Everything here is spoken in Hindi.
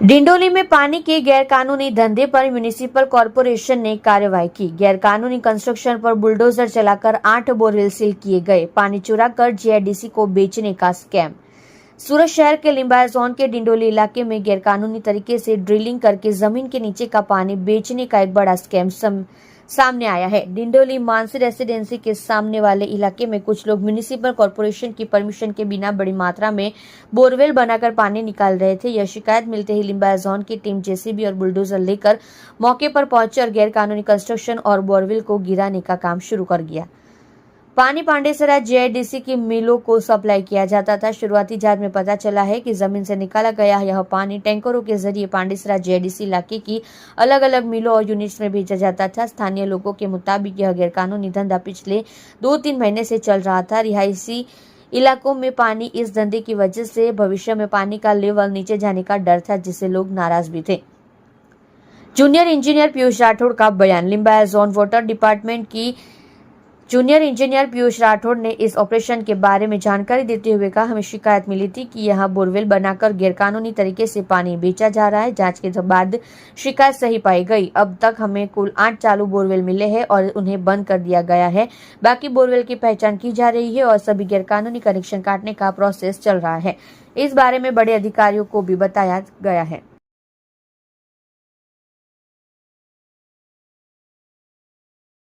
डिंडोली में पानी के गैरकानूनी धंधे पर म्यूनिसिपल कॉर्पोरेशन ने कार्रवाई की। गैरकानूनी कंस्ट्रक्शन पर बुलडोजर चलाकर 8 बोरवेल सील किए गए। पानी चुराकर जीआईडीसी को बेचने का स्कैम। सूरत शहर के लिंबायत जोन के डिंडोली इलाके में गैरकानूनी तरीके से ड्रिलिंग करके जमीन के नीचे का पानी बेचने का एक बड़ा स्कैम सामने आया है। डिंडोली मानसी रेसिडेंसी के सामने वाले इलाके में कुछ लोग म्यूनिसिपल कॉर्पोरेशन की परमिशन के बिना बड़ी मात्रा में बोरवेल बनाकर पानी निकाल रहे थे। यह शिकायत मिलते ही लिंबायत जोन की टीम जेसीबी और बुलडोजर लेकर मौके पर पहुंची और गैरकानूनी कंस्ट्रक्शन और बोरवेल को गिराने का काम शुरू कर दिया। पानी पांडेसरा जीआईडीसी की मिलों को सप्लाई किया जाता था। शुरुआती जांच में पता चला है कि जमीन से निकाला गया यह पानी टैंकरों के जरिए पांडेसरा जीआईडीसी इलाके की अलग अलग मिलों और यूनिट्स में भेजा जाता था। स्थानीय लोगों के मुताबिक यह गैरकानूनी धंधा पिछले 2-3 महीने से चल रहा था। रिहायशी इलाकों में पानी इस धंधे की वजह से भविष्य में पानी का लेवल नीचे जाने का डर था, जिससे लोग नाराज भी थे। जूनियर इंजीनियर पीयूष राठौड़ का बयान। लिंबायत जोन वाटर डिपार्टमेंट की जूनियर इंजीनियर पीयूष राठौड़ ने इस ऑपरेशन के बारे में जानकारी देते हुए कहा, हमें शिकायत मिली थी कि यहां बोरवेल बनाकर गैरकानूनी तरीके से पानी बेचा जा रहा है। जांच के बाद शिकायत सही पाई गई। अब तक हमें कुल 8 चालू बोरवेल मिले हैं और उन्हें बंद कर दिया गया है। बाकी बोरवेल की पहचान की जा रही है और सभी गैरकानूनी कनेक्शन काटने का प्रोसेस चल रहा है। इस बारे में बड़े अधिकारियों को भी बताया गया है।